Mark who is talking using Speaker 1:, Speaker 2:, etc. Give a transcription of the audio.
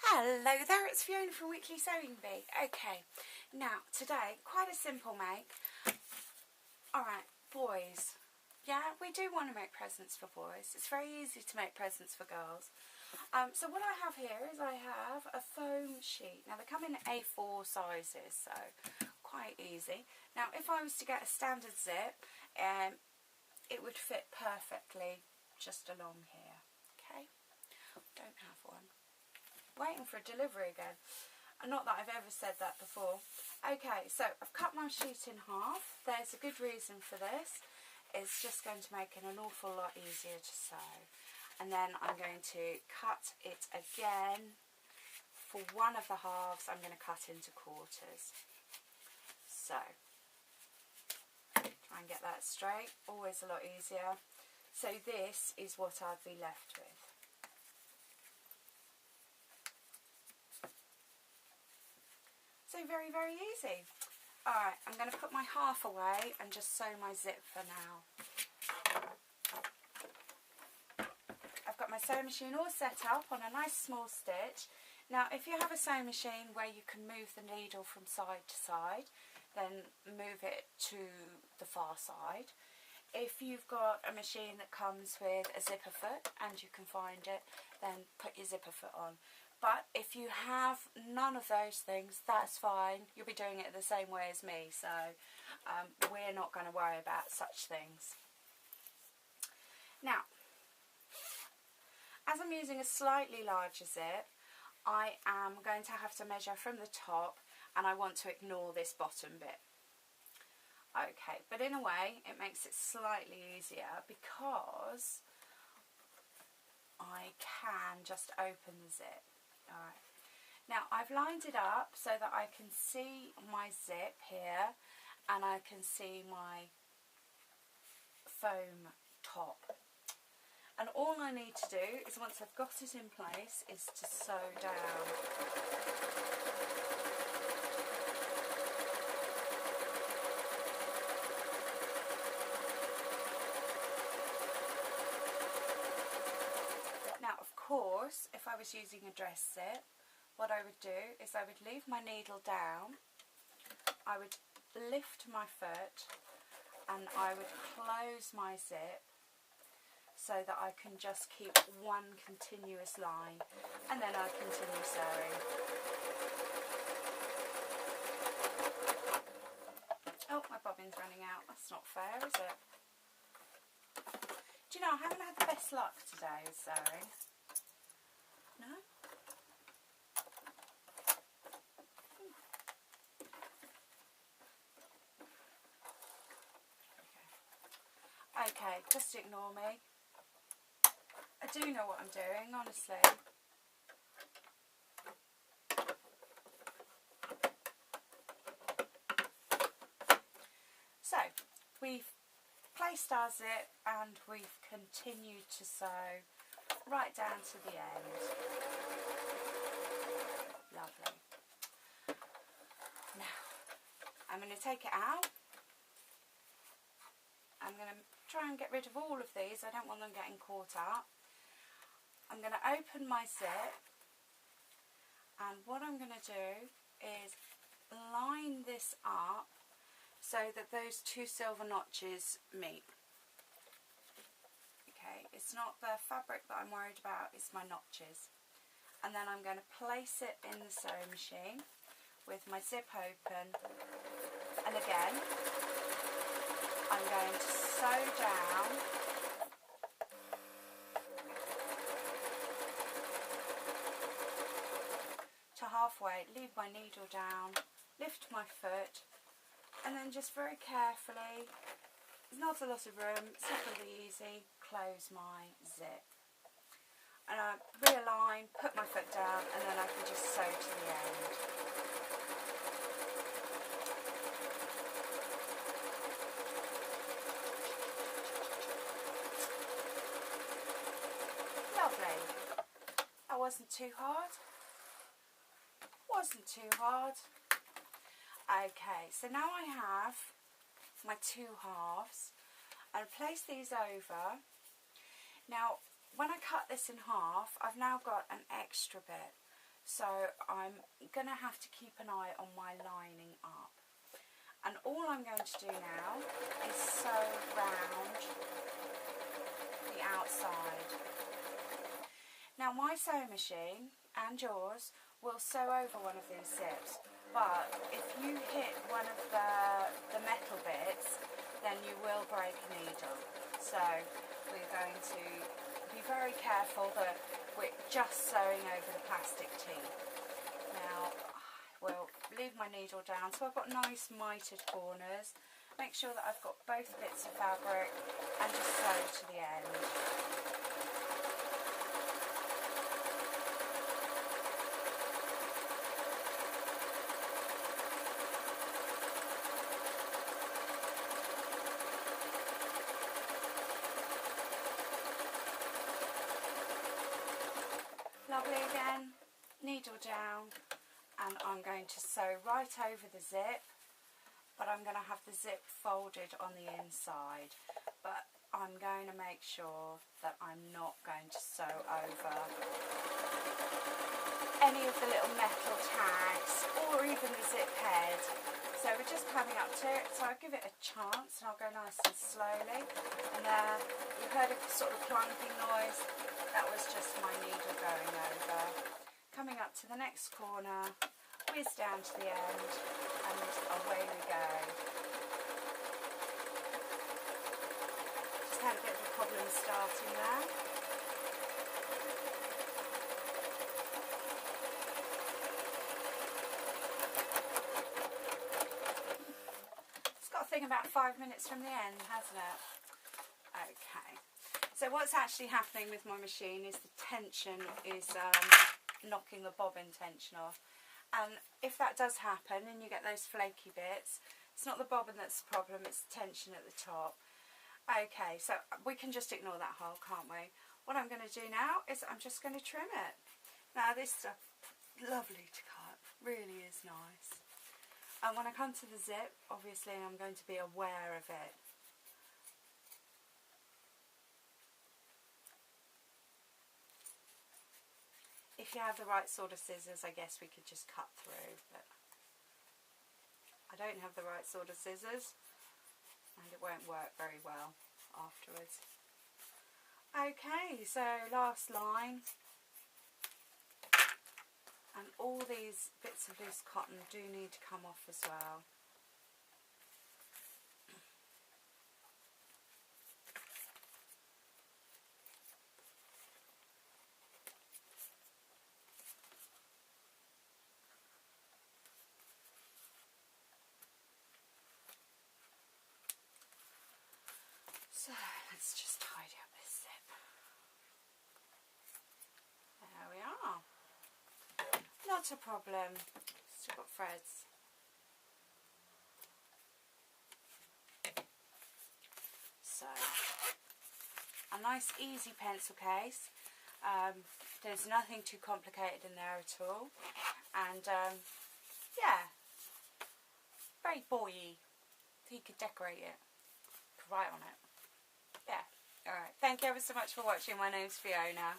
Speaker 1: Hello there, it's Fiona from Weekly Sewing Bee. Okay, now today, quite a simple make. Alright, boys. Yeah, we do want to make presents for boys. It's very easy to make presents for girls. So what I have here is I have a foam sheet. Now they come in A4 sizes, so quite easy. Now if I was to get a standard zip, it would fit perfectly just along here. Okay, don't have one. Waiting for a delivery again. Not that I've ever said that before. Okay, so I've cut my sheet in half. There's a good reason for this. It's just going to make it an awful lot easier to sew. And then I'm going to cut it again. For one of the halves, I'm going to cut into quarters. So, try and get that straight. Always a lot easier. So this is what I'd be left with. So very, very easy. Alright, I'm going to put my half away and just sew my zip for now. I've got my sewing machine all set up on a nice small stitch. Now if you have a sewing machine where you can move the needle from side to side, then move it to the far side. If you've got a machine that comes with a zipper foot and you can find it, then put your zipper foot on. But if you have none of those things, that's fine. You'll be doing it the same way as me, so we're not going to worry about such things. Now, as I'm using a slightly larger zip, I am going to have to measure from the top, and I want to ignore this bottom bit. Okay, but in a way, it makes it slightly easier because I can just open the zip. Alright, now I've lined it up so that I can see my zip here and I can see my foam top. And all I need to do is, once I've got it in place, is to sew down. Now, of course, if I was using a dress zip, what I would do is I would leave my needle down, I would lift my foot, and I would close my zip so that I can just keep one continuous line, and then I continue sewing. Oh, my bobbin's running out. That's not fair, is it? Do you know, I haven't had the best luck today with sewing. No? Okay, just ignore me. I do know what I'm doing, honestly. So, we've placed our zip and we've continued to sew right down to the end. Lovely. Now, I'm going to take it out. I'm going to try and get rid of all of these. I don't want them getting caught up. I'm going to open my zip, and what I'm going to do is line this up so that those two silver notches meet. Okay, it's not the fabric that I'm worried about, it's my notches. And then I'm going to place it in the sewing machine with my zip open, and again I'm going to sew down to halfway, leave my needle down, lift my foot, and then just very carefully, there's not a lot of room, it's not going to be easy, close my zip. And I realign, put my foot down, and then I can just sew to the end. Lovely. That wasn't too hard. Wasn't too hard. Okay, so now I have my two halves. I'll place these over. Now, when I cut this in half, I've now got an extra bit. so I'm going to have to keep an eye on my lining up. And all I'm going to do now is sew round the outside. Now my sewing machine and yours will sew over one of these zips, but if you hit one of the metal bits, then you will break a needle. So we're going to be very careful that we're just sewing over the plastic teeth. Now we'll leave my needle down, so I've got nice mitered corners. Make sure that I've got both bits of fabric and just sew to the end. Lovely again, needle down, and I'm going to sew right over the zip, but I'm going to have the zip folded on the inside, but I'm going to make sure that I'm not going to sew over any of the little metal tags or even the zip head. So we're just coming up to it, so I'll give it a chance and I'll go nice and slowly. And there, you heard a sort of clunking noise. That was just my needle going over. Coming up to the next corner, whiz down to the end, and away we go. Just had a bit of a problem starting there. It's got a thing about 5 minutes from the end, hasn't it? Okay. So what's actually happening with my machine is the tension is knocking the bobbin tension off. And if that does happen and you get those flaky bits, it's not the bobbin that's the problem, it's the tension at the top. Okay, so we can just ignore that hole, can't we? What I'm going to do now is I'm just going to trim it. Now this stuff, lovely to cut, really is nice. And when I come to the zip, obviously I'm going to be aware of it. If you have the right sort of scissors, I guess we could just cut through, but I don't have the right sort of scissors and it won't work very well afterwards. Okay, so last line, and all these bits of loose cotton do need to come off as well. So let's just tidy up this zip. There we are. Not a problem. Still got threads. So a nice easy pencil case. There's nothing too complicated in there at all. And yeah, very boy-y. So you could decorate it. Could write on it. Yeah. Alright. Thank you ever so much for watching. My name's Fiona.